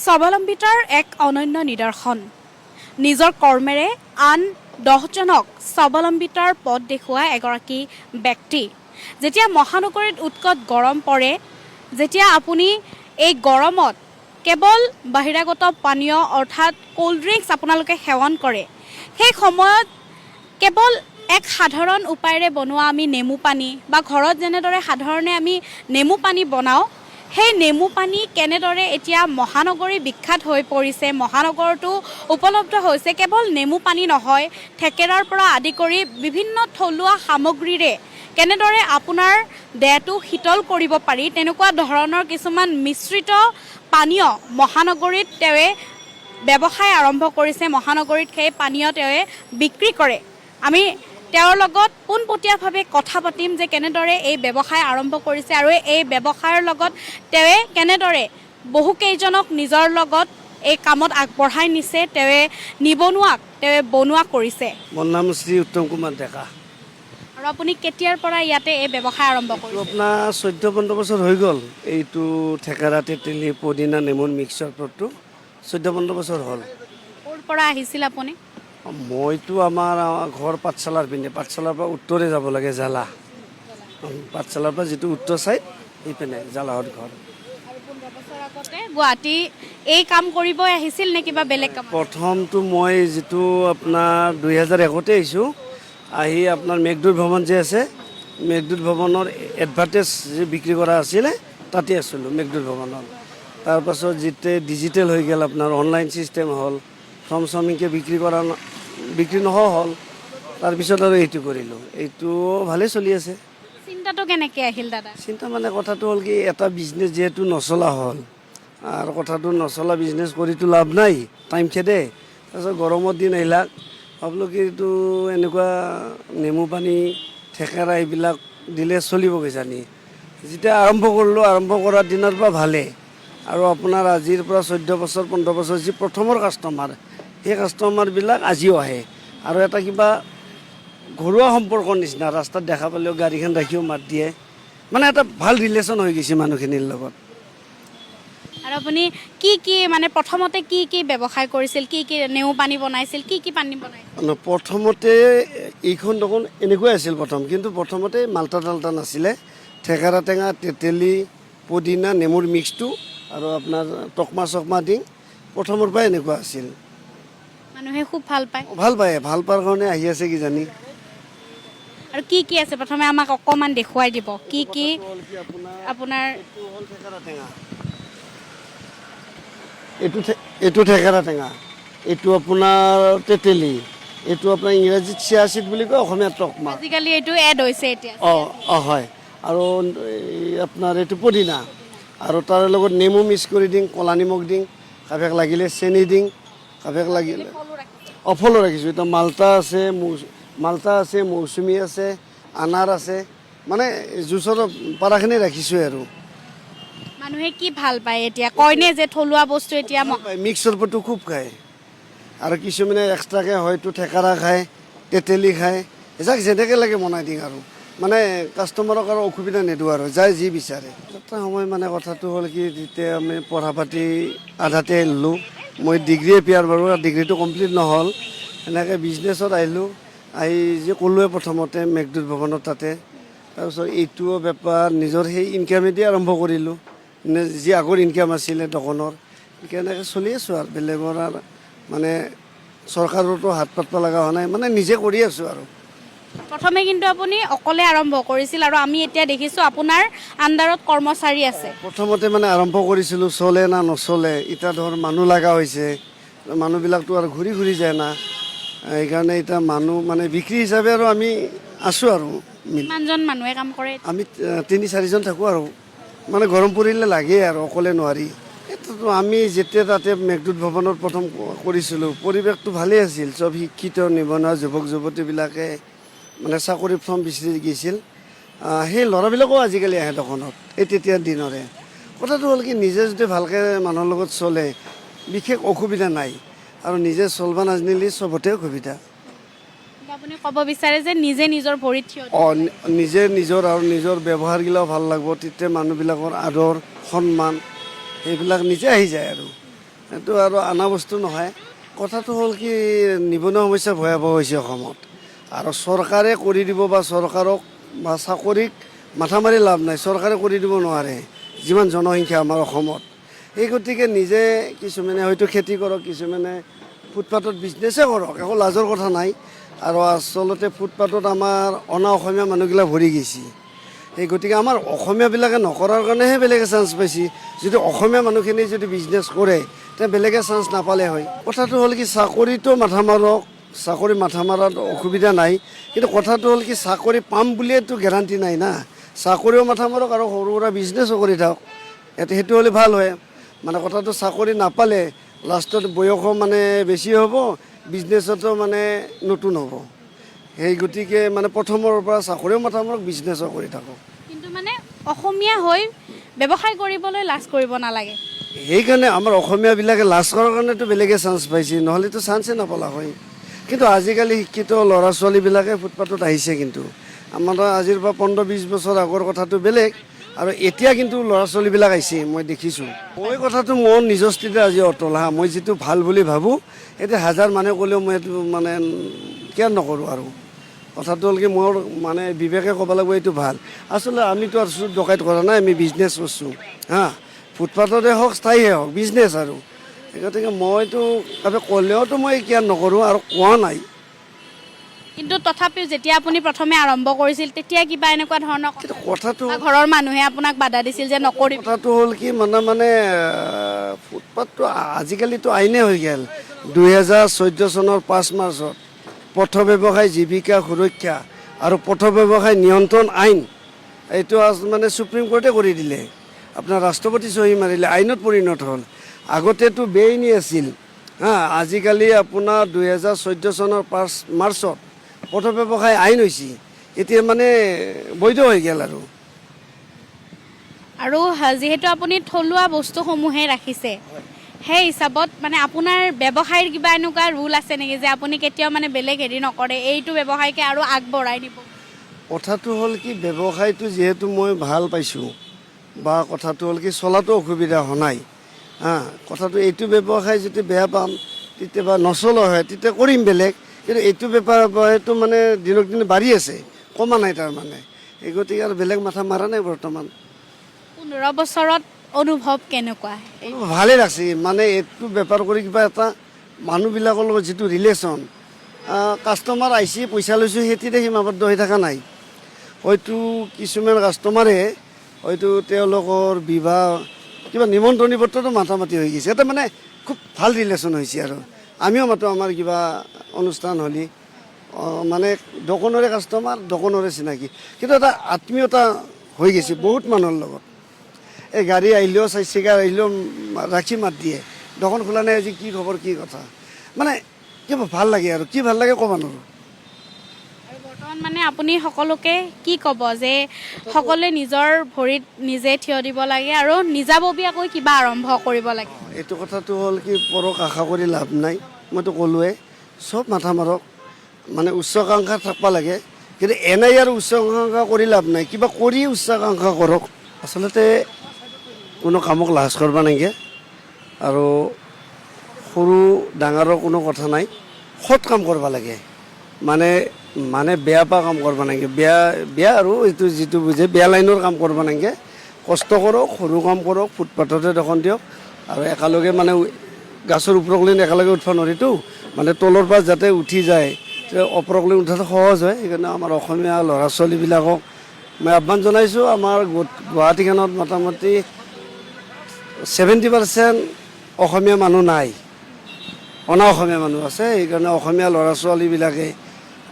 স্বাৱলম্বিতাৰ এক অনন্য নিদৰ্শন নিজৰ কৰ্মেৰে আন 10 জনক স্বাৱলম্বিতাৰ পথ দেখুওৱা এগৰাকী ব্যক্তি যেতিয়া মহানগৰীত উৎকট গৰম পৰে যেতিয়া আপুনি এই গৰমত কেৱল বাহিৰাগত পানীয় অৰ্থাৎ কোল্ড ড্ৰিংকছ আপোনালোকে সেৱন কৰে সেই সময়ত কেৱল এক সাধাৰণ উপায়েৰে বনোৱা আমি নেমু পানী বা ঘৰত যেনেদৰে সাধাৰণে আমি নেমু পানী বনাওঁ সেই নেমু পানী কেনেদৰে এতিয়া মহানগৰী বিখ্যাত হৈ পৰিছে মহানগৰতো উপলব্ধ হৈছে কেৱল নেমু পানী নহয় থেকেৰাৰ পৰা আদি কৰি বিভিন্ন থলুৱা সামগ্ৰীৰে কেনেদৰে আপোনাৰ দেহটো শীতল কৰিব পাৰি তেনেকুৱা ধৰণৰ কিছুমান মিশ্ৰিত পানীয় মহানগৰীত তেৱে ব্যৱসায় আৰম্ভ কৰিছে মহানগৰীত সেই পানীয় তেৱে বিক্ৰী কৰে আমি তেওঁৰ লগত পোনপটীয়াভাৱে কথা পাতিম যে কেনেদৰে এই ব্যৱসায় আৰম্ভ কৰিছে আৰু এই ব্যৱসায়ৰ লগত তেৱে কেনেদৰে বহুকেইজনক নিজৰ লগত এই কামত আগবঢ়াই নিছে তেৱে নিবনুৱাক তেৱে বনোৱা কৰিছে মোৰ নাম শ্ৰী উত্তম কুমাৰ ডেকা আৰু আপুনি কেতিয়াৰ পৰা ইয়াতে এই ব্যৱসায় আৰম্ভ কৰিছে আপোনাৰ 14-15 বছৰ হৈ গ'ল এইটো থেকেৰা তেতেলী পদিনা নেমুৰ মিক্সৰ প্ৰডাক্টটো 14-15 বছৰ হ'ল ক'ৰ পৰা আহিছিল আপুনি মইতো আমাৰ ঘৰ পাঠশালাৰ পিনে পাঠশালাৰ পৰা উত্তৰে যাব লাগে জালা পাঠশালাৰ পৰা যিটো উত্তৰ চাইড সেইপিনে জালাহত ঘৰ গুৱাহাটী এই কাম কৰিব আহিছিল নে কিবা বেলেগ কাম প্ৰথমটো মই যিটো আপোনাৰ 2001তে আহিছোঁ আহি আপোনাৰ মেঘদূত ভৱন যে আছে মেঘদূত ভৱনৰ এডভাৰ্টাইজ যে বিক্ৰী কৰা আছিলে তাতে আছিলোঁ মেঘদূত ভৱনৰ তাৰপাছত যেতিয়া ডিজিটেল হৈ গ'ল আপোনাৰ অনলাইন ছিষ্টেম হ'ল ফৰ্ম চৰ্মিংকৈ বিক্ৰী নোহোৱা হ'ল তাৰপিছত আৰু এইটো কৰিলোঁ এইটো ভালেই চলি আছে চিন্তাটো কেনেকৈ আহিল দাদা চিন্তা মানে কথাটো হ'ল কি এটা বিজনেছ যিহেতু নচলা হ'ল আৰু কথাটো নচলা বিজনেছ কৰিতো লাভ নাই টাইম খেদে তাৰপিছত গৰমৰ দিন আহিলাক ভাবিলোঁ কি এইটো এনেকুৱা নেমু পানী থেকেৰা এইবিলাক দিলে চলিব কিজানি যেতিয়া আৰম্ভ কৰিলোঁ আৰম্ভ কৰাৰ দিনৰ পৰা ভালেই আৰু আপোনাৰ আজিৰ পৰা 14 বছৰ 15 বছৰ যি প্ৰথমৰ কাষ্টমাৰ সেই কাষ্টমাৰবিলাক আজিও আহে আৰু এটা কিবা ঘৰুৱা সম্পৰ্কৰ নিচিনা ৰাস্তাত দেখা পালেও গাড়ীখন ৰাখিও মাত দিয়ে মানে এটা ভাল ৰিলেশ্যন হৈ গৈছে মানুহখিনিৰ লগত আৰু আপুনি কি মানে প্ৰথমতে কি ব্যৱসায় কৰিছিল কি নেমু পানী বনাইছিল কি পানী বনাইছিল প্ৰথমতে এইখন দোকান এনেকুৱাই আছিল কিন্তু প্ৰথমতে মাল্টা টাল্টা নাছিলে থেকেৰা টেঙা তেতেলী পদিনা নেমুৰ মিক্সটো আৰু আপোনাৰ টকমা চকমা দি প্ৰথমৰ পৰাই এনেকুৱা আছিল মানুহে খুব ভাল পায় ভাল পাৰ কাৰণে আহি আছে কিজানি আৰু কি আছে প্ৰথমে আমাক অকণমান দেখুৱাই দিব কি আপোনাৰ এইটো থেকেৰা টেঙা এইটো আপোনাৰ তেতেলী এইটো আপোনাৰ ইংৰাজীত চিয়াচিড বুলি কয় অসমীয়াত টকমা আজিকালি এইটো এড হৈছে এতিয়া হয় আৰু আপোনাৰ এইটো পদিনা আৰু তাৰ লগত নেমু মিক্স কৰি দিং ক'লা নিমখ দিং কাষেক লাগিলে চেনি দিং কাষেক লাগিলে ফলো ৰাখিছোঁ এতিয়া মাল্টা আছে মৌচুমী আছে আনাৰ আছে মানে জুচৰ পাৰাখিনি ৰাখিছোঁ আৰু মানুহে কি ভাল পায় এতিয়া কয়নে যে থলুৱা বস্তু এতিয়া মিক্সৰ পটু খুব খায় আৰু কিছুমানে এক্সট্ৰাকৈ হয়তো থেকেৰা খায় তেতেলী খায় যাক যেনেকৈ লাগে বনাই দিওঁ আৰু মানে কাষ্টমাৰক আৰু অসুবিধা নিদিওঁ আৰু যাই যি বিচাৰে এটা সময় মানে কথাটো হ'ল কি যেতিয়া আমি পঢ়া পাতি আধাতে আহিলোঁ মই ডিগ্ৰীয়ে পিয়াৰ বাৰু ডিগ্ৰীটো কমপ্লিট নহ'ল এনেকৈ বিজনেছত আহিলোঁ আহি যে ক'লোৱে প্ৰথমতে মেঘদূত ভৱনত তাতে তাৰপিছত এইটোও বেপাৰ নিজৰ সেই ইনকামেদি আৰম্ভ কৰিলোঁ যি আগৰ ইনকাম আছিলে দোকানৰ এনেকৈ চলি আছোঁ আৰু বেলেগৰ আৰু মানে চৰকাৰতো হাত পাতব লগা হোৱা নাই মানে নিজে কৰি আছোঁ আৰু প্ৰথমে কিন্তু আপুনি অকলে আৰম্ভ কৰিছিল আৰু আমি এতিয়া দেখিছোঁ আপোনাৰ আণ্ডাৰত কৰ্মচাৰী আছে প্ৰথমতে মানে আৰম্ভ কৰিছিলোঁ চলে না নচলে এতিয়া ধৰ মানুহ লগা হৈছে মানুহবিলাকতো আৰু ঘূৰি যায় না সেইকাৰণে এতিয়া মানুহ মানে বিক্ৰী হিচাপে আৰু আমি আছোঁ আৰু কিমানজন মানুহে কাম কৰে আমি 3-4জন থাকোঁ আৰু মানে গৰম পৰিলে লাগে আৰু অকলে নোৱাৰি এইটোতো আমি যেতিয়া তাতে মেঘদূত ভৱনত প্ৰথম কৰিছিলোঁ পৰিৱেশটো ভালেই আছিল চব শিক্ষিত নিবনুৱা যুৱক যুৱতীবিলাকে মানে চাকৰি ফৰ্ম বিচাৰি গৈছিল সেই ল'ৰাবিলাকেও আজিকালি আহে দোকানত এই তেতিয়াৰ দিনৰে কথাটো হ'ল কি নিজে যদি ভালকৈ মানুহৰ লগত চলে বিশেষ অসুবিধা নাই আৰু নিজে চলবা নাজানিলে চবতে অসুবিধা আপুনি ক'ব বিচাৰে যে নিজে নিজৰ ভৰিত থিয় নিজে নিজৰ আৰু নিজৰ ব্যৱহাৰগিলাও ভাল লাগিব তেতিয়া মানুহবিলাকৰ আদৰ সন্মান এইবিলাক নিজে আহি যায় আৰু এইটো আৰু অনা বস্তু নহয়। কথাটো হ'ল কি নিবনুৱা সমস্যা ভয়াৱহ হৈছে অসমত, আৰু চৰকাৰে কৰি দিব বা চৰকাৰক বা চাকৰিক মাথা মাৰি লাভ নাই, চৰকাৰে কৰি দিব নোৱাৰে যিমান জনসংখ্যা আমাৰ অসমত। এই গতিকে নিজে কিছুমানে হয়তো খেতি কৰক, কিছুমানে ফুটপাথত বিজনেছে কৰক, একো লাজৰ কথা নাই। আৰু আচলতে ফুটপাথত আমাৰ অনা অসমীয়া মানুহবিলাক ভৰি গৈছে। এই গতিকে আমাৰ অসমীয়াবিলাকে নকৰাৰ কাৰণেহে বেলেগে চান্স পাইছে। যদি অসমীয়া মানুহখিনি যদি বিজনেছ কৰে তেতিয়া বেলেগে চান্স নাপালে হয়। কথাটো হ'ল কি চাকৰিটো মাথা মাৰক, চাকৰি মাথা মাৰাত অসুবিধা নাই, কিন্তু কথাটো হ'ল কি চাকৰি পাম বুলিয়েতো গেৰাণ্টি নাই না। চাকৰিও মাথা মাৰক আৰু সৰু সুৰা বিজনেছো কৰি থাকক, সেইটো হ'লে ভাল হয়। মানে কথাটো চাকৰি নাপালে লাষ্টত বয়সো মানে বেছি হ'ব, বিজনেছতো মানে নতুন হ'ব। সেই গতিকে মানে প্ৰথমৰ পৰা চাকৰিও মাথা মাৰক, বিজনেছো কৰি থাকক। কিন্তু মানে অসমীয়া হৈ ব্যৱসায় কৰিবলৈ লাজ কৰিব নালাগে। সেইকাৰণে আমাৰ অসমীয়াবিলাকে লাজ কৰাৰ কাৰণেতো বেলেগে চান্স পাইছে, নহ'লেতো চান্সে নাপালা হয়। কিন্তু আজিকালি শিক্ষিত ল'ৰা ছোৱালীবিলাকে ফুটপাথত আহিছে। কিন্তু আমাৰ আজিৰ পৰা 15-20 বছৰ আগৰ কথাটো বেলেগ, আৰু এতিয়া কিন্তু ল'ৰা ছোৱালীবিলাক আহিছে, মই দেখিছোঁ। মই কথাটো মোৰ নিজৰ স্থিতিত আজি অটল হা, মই যিটো ভাল বুলি ভাবোঁ এতিয়া 1000 মানুহে ক'লেও মই এইটো মানে কেয়াৰ নকৰোঁ। আৰু কথাটো হ'ল কি মোৰ মানে বিবেকে ক'ব লাগিব এইটো ভাল। আচলতে আমিতো আৰু চুৰ ডকাইত কৰা নাই, আমি বিজনেছ কৰিছোঁ হা, ফুটপাথতে হওক স্থায়ীয়ে হওক বিজনেছ। আৰু গতিকে মইতো ক'লেওতো মই কেয়াৰ নকৰোঁ আৰু কোৱা নাই। কিন্তু তথাপিও যেতিয়া আপুনি প্ৰথমে আৰম্ভ কৰিছিল তেতিয়া কিবা এনেকুৱা ধৰণৰ কিন্তু কথাটো ঘৰৰ মানুহে আপোনাক বাধা দিছিল যে নকৰিব? কথাটো হ'ল কি মানে ফুটপাথটো আজিকালিতো আইনে হৈ গ'ল। 2014 চনৰ 5 মাৰ্চত পথ ব্যৱসায় জীৱিকা সুৰক্ষা আৰু পথ ব্যৱসায় নিয়ন্ত্ৰণ আইন, এইটো মানে সুপ্ৰিম কোৰ্টে কৰি দিলে, আপোনাৰ ৰাষ্ট্ৰপতি চহী মাৰিলে, আইনত পৰিণত হ'ল। আগতেতো বেআইনী আছিল হা, আজিকালি আপোনাৰ 2014 চনৰ 5 মাৰ্চত পথ ব্যৱসায় আইন হৈছে, এতিয়া মানে বৈধ হৈ গ'ল। আৰু যিহেতু আপুনি থলুৱা বস্তুসমূহে ৰাখিছে, সেই হিচাপত মানে আপোনাৰ ব্যৱসায়ৰ কিবা এনেকুৱা ৰুল আছে নেকি যে আপুনি কেতিয়াও মানে বেলেগ হেৰি নকৰে, এইটো ব্যৱসায়কে আৰু আগবঢ়াই দিব? কথাটো হ'ল কি ব্যৱসায়টো যিহেতু মই ভাল পাইছোঁ, বা কথাটো হ'ল কি চলাতো অসুবিধা হোৱা নাই হা, কথাটো এইটো ব্যৱসায় যদি বেয়া পাম তেতিয়াবা নচলা হয় তেতিয়া কৰিম বেলেগ। কিন্তু এইটো ব্যৱসায়টো মানে দিনক দিনে বাঢ়ি আছে, কমা নাই তাৰমানে। এই গতিকে আৰু বেলেগ মাথা মাৰা নাই বৰ্তমান। 15 বছৰত অনুভৱ কেনেকুৱা? ভালেই লাগছে, মানে এইটো বেপাৰ কৰি কিবা এটা মানুহবিলাকৰ লগত যিটো ৰিলেশ্যন, কাষ্টমাৰ আহিছে পইচা লৈছোঁ সেইটোতে সীমাবদ্ধ হৈ থকা নাই। হয়তো কিছুমান কাষ্টমাৰে হয়তো তেওঁলোকৰ বিবাহ কিবা নিমন্ত্ৰণী পত্ৰতো মাথা মাতি হৈ গৈছে, এটা মানে খুব ভাল ৰিলেশ্যন হৈছে। আৰু আমিও মাতো আমাৰ কিবা অনুষ্ঠান হ'লে মানে দোকানৰে কাষ্টমাৰ, দোকানৰে চিনাকি, কিন্তু এটা আত্মীয়তা হৈ গৈছে বহুত মানুহৰ লগত। এই গাড়ী আহিলেও চিগাৰ আহিলেও ৰাখি মাত দিয়ে, দোকান খোলা নাই আজি, কি খবৰ, কি কথা, মানে কিবা ভাল লাগে। আৰু কি ভাল লাগে ক'ব নোৱাৰোঁ। আৰু বৰ্তমান মানে আপুনি সকলোকে কি ক'ব যে সকলোৱে নিজৰ ভৰিত নিজে থিয় দিব লাগে আৰু নিজাববীয়াকৈ কিবা আৰম্ভ কৰিব লাগে? এইটো কথাটো হ'ল কি পৰক আশা কৰি লাভ নাই, মইতো ক'লোৱে চব মাথা মাৰক, মানে উচ্চাকাংক্ষা থাকিব লাগে। কিন্তু এনেই আৰু উচ্চাকাংক্ষা কৰি লাভ নাই, কিবা কৰি উচ্চাকাংক্ষা কৰক। আচলতে কোনো কামক লাজ কৰিব নালাগে, আৰু সৰু ডাঙৰৰ কোনো কথা নাই, সৎ কাম কৰিব লাগে। মানে বেয়া পোৱা কাম কৰিব নালাগে, বেয়া আৰু এইটো যিটো বুজে বেয়া লাইনৰ কাম কৰিব নালাগে। কষ্ট কৰক, সৰু কাম কৰক, ফুটপাথতে দোকান দিয়ক, আৰু একেলগে মানে গাছৰ ওপৰক লৈ একেলগে উঠিব নোৱাৰিতো, মানে তলৰ পৰা যাতে উঠি যায়, ওপৰক লৈ উঠাটো সহজ হয়। সেইকাৰণে আমাৰ অসমীয়া ল'ৰা ছোৱালীবিলাকক মই আহ্বান জনাইছোঁ। আমাৰ গুৱাহাটীখনত মোটামুটি 70% অসমীয়া মানুহ নাই, অনা অসমীয়া মানুহ আছে। সেইকাৰণে অসমীয়া ল'ৰা ছোৱালীবিলাকে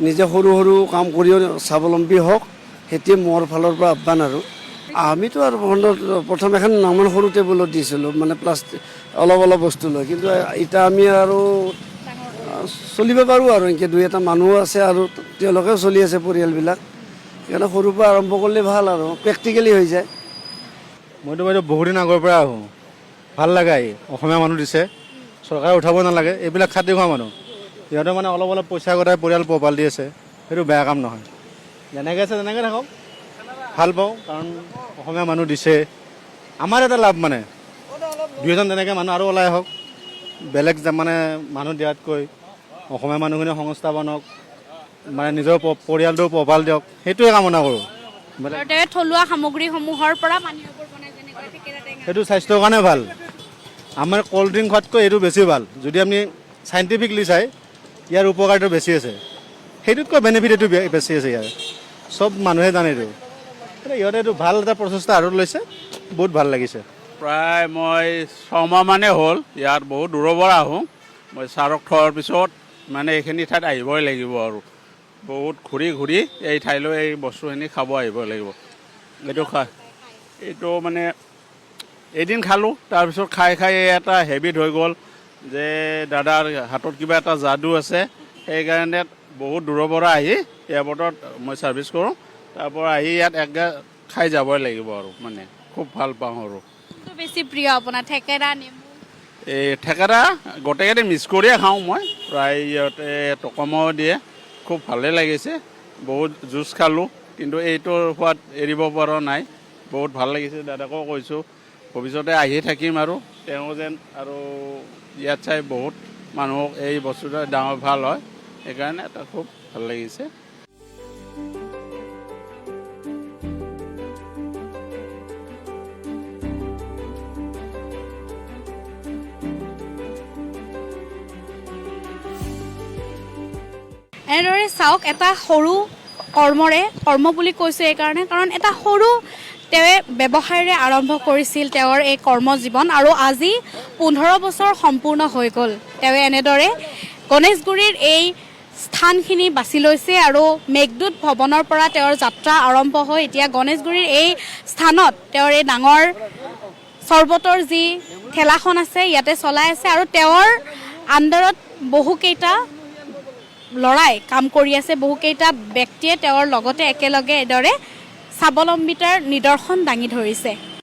নিজে সৰু সৰু কাম কৰিও স্বাৱলম্বী হওক, সেইটোৱে মোৰ ফালৰ পৰা আহ্বান। আৰু আমিতো আৰু প্ৰথম এখন নামান সৰু টেবুলত দিছিলোঁ, মানে প্লাষ্টিক অলপ বস্তু লৈ, কিন্তু এতিয়া আমি আৰু চলিব পাৰোঁ। আৰু এনেকৈ 2-এটা মানুহ আছে আৰু তেওঁলোকেও চলি আছে পৰিয়ালবিলাক। সেইকাৰণে সৰুৰ পৰা আৰম্ভ কৰিলে ভাল, আৰু প্ৰেক্টিকেলি হৈ যায়। মইতো বহুত দিন আগৰ পৰা আহোঁ, ভাল লাগে আহি। অসমীয়া মানুহ দিছে, চৰকাৰে উঠাব নালাগে, এইবিলাক খাটি খোৱা মানুহ, সিহঁতে মানে অলপ পইচা গোটাই পৰিয়াল পোহপাল দি আছে, সেইটো বেয়া কাম নহয়। যেনেকৈ আছে তেনেকৈ থাকক, ভাল পাওঁ, কাৰণ অসমীয়া মানুহ দিছে, আমাৰ এটা লাভ। মানে 2-এজন তেনেকৈ মানুহ আৰু ওলাই আহক, বেলেগ মানে মানুহ দিয়াতকৈ অসমীয়া মানুহখিনি সংস্থাপনক মানে নিজৰ পৰিয়ালটো পোহপাল দিয়ক সেইটোৱে কামনা কৰোঁ। আৰু তেওঁ থলুৱা সামগ্ৰীসমূহৰ পৰা পানীয়বোৰ বনাই যেনেকৈ থেকেৰা টেঙা সেইটো স্বাস্থ্যৰ কাৰণে ভাল। আমাৰ ক'ল্ড ড্ৰিংক খোৱাতকৈ এইটো বেছি ভাল। যদি আপুনি চাইণ্টিফিকলি চাই ইয়াৰ উপকাৰটো বেছি আছে, সেইটোতকৈ বেনিফিট এইটো বেছি আছে ইয়াৰ, চব মানুহে জানে এইটো। ইহঁতে এইটো ভাল এটা প্ৰচেষ্টা আৰু লৈছে, বহুত ভাল লাগিছে। প্ৰায় মই 6 মাহ মানে হ'ল ইয়াত বহুত দূৰৰ পৰা আহোঁ। মই ছাৰক থোৱাৰ পিছত মানে এইখিনি ঠাইত আহিবই লাগিব আৰু বহুত ঘূৰি ঘূৰি এই ঠাইলৈ এই বস্তুখিনি খাব আহিব লাগিব। এইটো মানে এদিন খালোঁ, তাৰপিছত খাই খাই এটা হেবিট হৈ গ'ল যে দাদাৰ হাতত কিবা এটা যাদু আছে। সেইকাৰণে বহুত দূৰৰ পৰা আহি এয়াৰপৰ্টত মই ছাৰ্ভিচ কৰোঁ, তাৰ পৰা আহি ইয়াত একগা খাই যাবই লাগিব আৰু মানে খুব ভাল পাওঁ আৰু। কোনটো বেছি প্ৰিয় আপোনাৰ, থেকেৰা নেমু? এই থেকেৰা গোটেইকেইটা মিক্স কৰিয়ে খাওঁ মই, প্ৰায় ইয়াতে টকমাও দিয়ে, খুব ভালেই লাগিছে। বহুত জুচ খালোঁ, কিন্তু এইটোৰ সোৱাদ এৰিব পৰা নাই, বহুত ভাল লাগিছে। দাদাকো কৈছোঁ ভৱিষ্যতে আহি থাকিম আৰু তেওঁ যেন আৰু ইয়াত চাই বহুত মানুহক এই বস্তুটো ডাঙৰ ভাল হয়, সেইকাৰণে এটা খুব ভাল লাগিছে। এনেদৰে চাওক, এটা সৰু কৰ্ম বুলি কৈছোঁ এইকাৰণে কাৰণ এটা সৰু তেওঁ ব্যৱসায়ৰে আৰম্ভ কৰিছিল তেওঁৰ এই কৰ্মজীৱন, আৰু আজি 15 বছৰ সম্পূৰ্ণ হৈ গ'ল। তেওঁ এনেদৰে গণেশগুৰিৰ এই স্থানখিনি বাছি লৈছে আৰু মেঘদূত ভৱনৰ পৰা তেওঁৰ যাত্ৰা আৰম্ভ হৈ এতিয়া গণেশগুৰিৰ এই স্থানত তেওঁৰ এই ডাঙৰ চৰ্বতৰ যি ঠেলাখন আছে ইয়াতে চলাই আছে, আৰু তেওঁৰ আণ্ডাৰত বহুকেইটা ল'ৰাই কাম কৰি আছে, বহুকেইটা ব্যক্তিয়ে তেওঁৰ লগতে একেলগে এইদৰে স্বাৱলম্বিতাৰ নিদৰ্শন দাঙি ধৰিছে।